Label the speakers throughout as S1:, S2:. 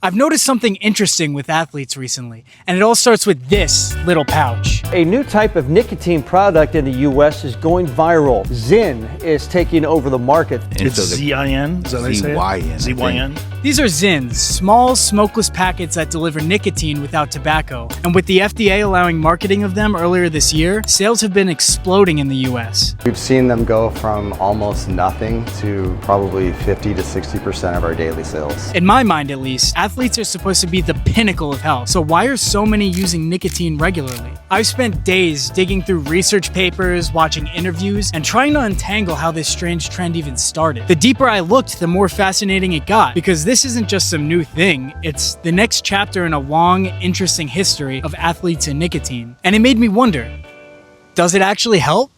S1: I've noticed something interesting with athletes recently, and it all starts with this little pouch.
S2: A new type of nicotine product in the U.S. is going viral. Zyn is taking over the market.
S3: It's Z-I-N? Is that how you say it?
S4: Z-Y-N.
S3: Z-Y-N?
S1: These are Zyns, small, smokeless packets that deliver nicotine without tobacco. And with the FDA allowing marketing of them earlier this year, sales have been exploding in the U.S.
S5: We've seen them go from almost nothing to probably 50 to 60% of our daily sales.
S1: In my mind, at least, athletes are supposed to be the pinnacle of health. So why are so many using nicotine regularly? I've spent days digging through research papers, watching interviews, and trying to untangle how this strange trend even started. The deeper I looked, the more fascinating it got, because this isn't just some new thing, it's the next chapter in a long, interesting history of athletes and nicotine. And it made me wonder, does it actually help?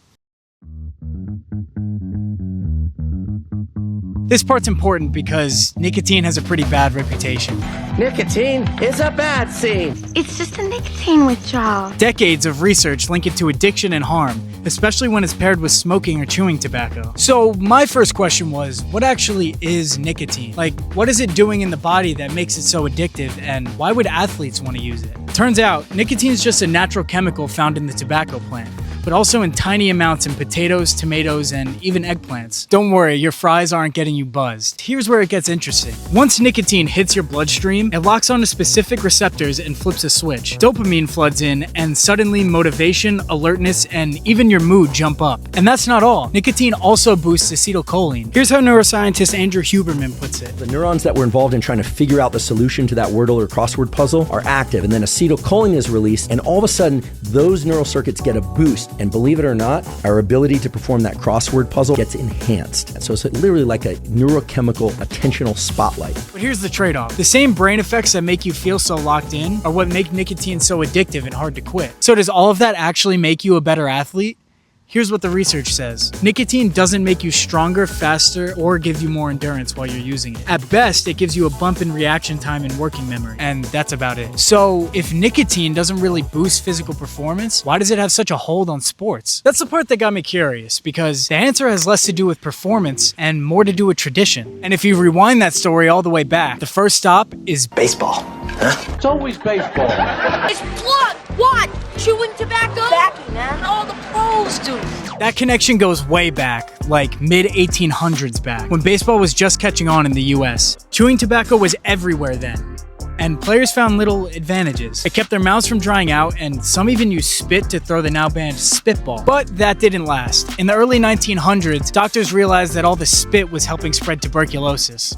S1: This part's important because nicotine has a pretty bad reputation.
S6: Nicotine is a bad seed.
S7: It's just a nicotine withdrawal.
S1: Decades of research link it to addiction and harm, especially when it's paired with smoking or chewing tobacco. So my first question was, what actually is nicotine? Like, what is it doing in the body that makes it so addictive, and why would athletes want to use it? Turns out, nicotine is just a natural chemical found in the tobacco plant, but also in tiny amounts in potatoes, tomatoes, and even eggplants. Don't worry, your fries aren't getting you buzzed. Here's where it gets interesting. Once nicotine hits your bloodstream, it locks onto specific receptors and flips a switch. Dopamine floods in, and suddenly motivation, alertness, and even your mood jump up. And that's not all. Nicotine also boosts acetylcholine. Here's how neuroscientist Andrew Huberman puts it.
S8: The neurons that were involved in trying to figure out the solution to that Wordle or crossword puzzle are active, and then acetylcholine is released, and all of a sudden, those neural circuits get a boost. And believe it or not, our ability to perform that crossword puzzle gets enhanced. And so it's literally like a neurochemical attentional spotlight.
S1: But here's the trade-off. The same brain effects that make you feel so locked in are what make nicotine so addictive and hard to quit. So does all of that actually make you a better athlete? Here's what the research says. Nicotine doesn't make you stronger, faster, or give you more endurance while you're using it. At best, it gives you a bump in reaction time and working memory, and that's about it. So, if nicotine doesn't really boost physical performance, why does it have such a hold on sports? That's the part that got me curious, because the answer has less to do with performance and more to do with tradition. And if you rewind that story all the way back, the first stop is baseball.
S2: Huh? It's always baseball.
S7: It's blood! What? Chewing tobacco? Tobacco, man. All the pros do.
S1: That connection goes way back, like mid-1800s back, when baseball was just catching on in the US. Chewing tobacco was everywhere then, and players found little advantages. It kept their mouths from drying out, and some even used spit to throw the now banned spitball. But that didn't last. In the early 1900s, doctors realized that all the spit was helping spread tuberculosis.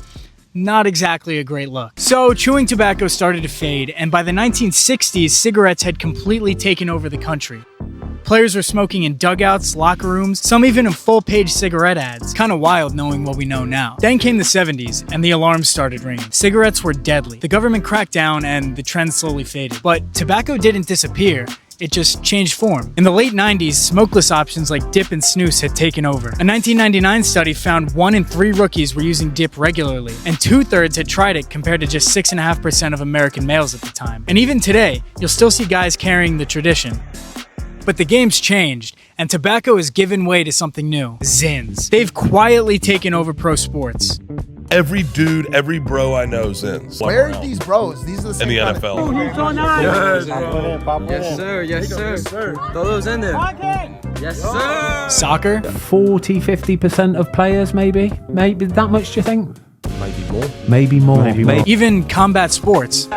S1: Not exactly a great look. So chewing tobacco started to fade, and by the 1960s, cigarettes had completely taken over the country. Players were smoking in dugouts, locker rooms, some even in full-page cigarette ads. Kinda wild knowing what we know now. Then came the 70s, and the alarms started ringing. Cigarettes were deadly. The government cracked down, and the trend slowly faded. But tobacco didn't disappear. It just changed form. In the late 90s, smokeless options like dip and snus had taken over. A 1999 study found 1 in 3 rookies were using dip regularly, and 2/3 had tried it compared to just 6.5% of American males at the time. And even today, you'll still see guys carrying the tradition. But the game's changed, and tobacco has given way to something new. Zyns. They've quietly taken over pro sports.
S4: Every dude, every bro I know Zyns.
S9: Where are these bros? These are the same
S4: in the
S9: kind
S4: NFL.
S10: Yes, sir. Yes, sir. Throw those in there. Yes, sir.
S1: Soccer?
S11: 40-50% of players, maybe that much, do you think?
S8: Maybe more.
S1: Even combat sports.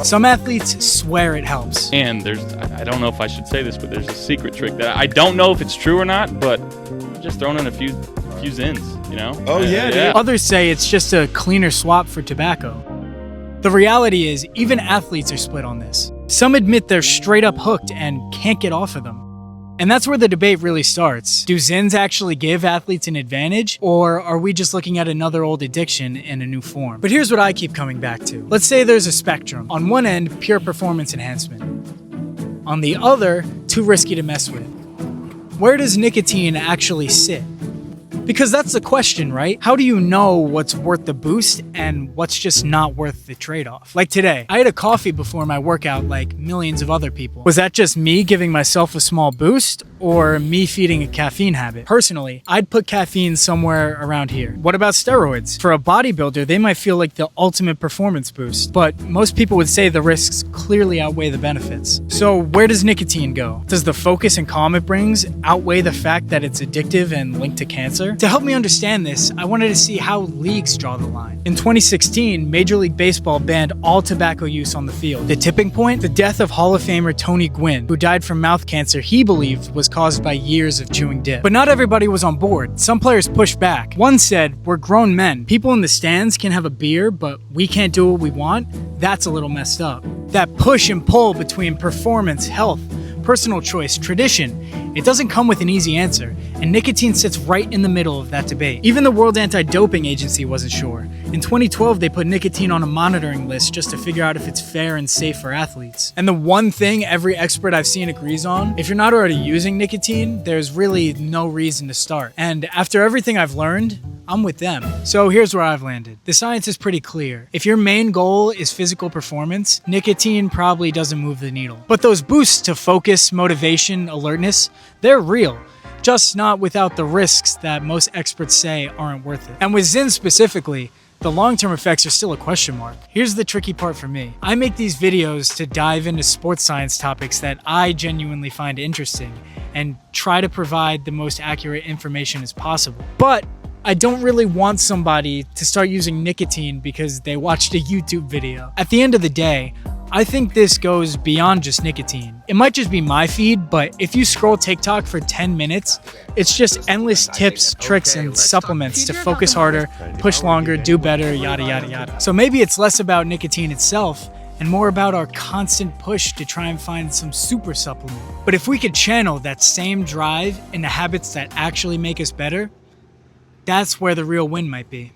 S1: Some athletes swear it helps.
S12: And I don't know if I should say this, but there's a secret trick that I don't know if it's true or not, but I'm just throwing in a few Zyns, you know?
S4: Oh, yeah.
S1: Others say it's just a cleaner swap for tobacco. The reality is, even athletes are split on this. Some admit they're straight up hooked and can't get off of them. And that's where the debate really starts. Do Zyns actually give athletes an advantage, or are we just looking at another old addiction in a new form? But here's what I keep coming back to. Let's say there's a spectrum. On one end, pure performance enhancement. On the other, too risky to mess with. Where does nicotine actually sit? Because that's the question, right? How do you know what's worth the boost and what's just not worth the trade-off? Like today, I had a coffee before my workout like millions of other people. Was that just me giving myself a small boost? or me feeding a caffeine habit. Personally, I'd put caffeine somewhere around here. What about steroids? For a bodybuilder, they might feel like the ultimate performance boost, but most people would say the risks clearly outweigh the benefits. So where does nicotine go? Does the focus and calm it brings outweigh the fact that it's addictive and linked to cancer? To help me understand this, I wanted to see how leagues draw the line. In 2016, Major League Baseball banned all tobacco use on the field. The tipping point? The death of Hall of Famer Tony Gwynn, who died from mouth cancer he believed was caused by years of chewing dip. But not everybody was on board. Some players pushed back. One said, "We're grown men. People in the stands can have a beer, but we can't do what we want? That's a little messed up." That push and pull between performance, health, personal choice, tradition, it doesn't come with an easy answer, and nicotine sits right in the middle of that debate. Even the World Anti-Doping Agency wasn't sure. In 2012, they put nicotine on a monitoring list just to figure out if it's fair and safe for athletes. And the one thing every expert I've seen agrees on, if you're not already using nicotine, there's really no reason to start. And after everything I've learned, I'm with them. So here's where I've landed. The science is pretty clear. If your main goal is physical performance, nicotine probably doesn't move the needle. But those boosts to focus, motivation, alertness, they're real. Just not without the risks that most experts say aren't worth it. And with Zyn specifically, the long-term effects are still a question mark. Here's the tricky part for me. I make these videos to dive into sports science topics that I genuinely find interesting and try to provide the most accurate information as possible. But I don't really want somebody to start using nicotine because they watched a YouTube video. At the end of the day, I think this goes beyond just nicotine. It might just be my feed, but if you scroll TikTok for 10 minutes, it's just endless tips, tricks, and supplements to focus harder, push longer, do better, yada, yada, yada. So maybe it's less about nicotine itself and more about our constant push to try and find some super supplement. But if we could channel that same drive into habits that actually make us better, that's where the real win might be.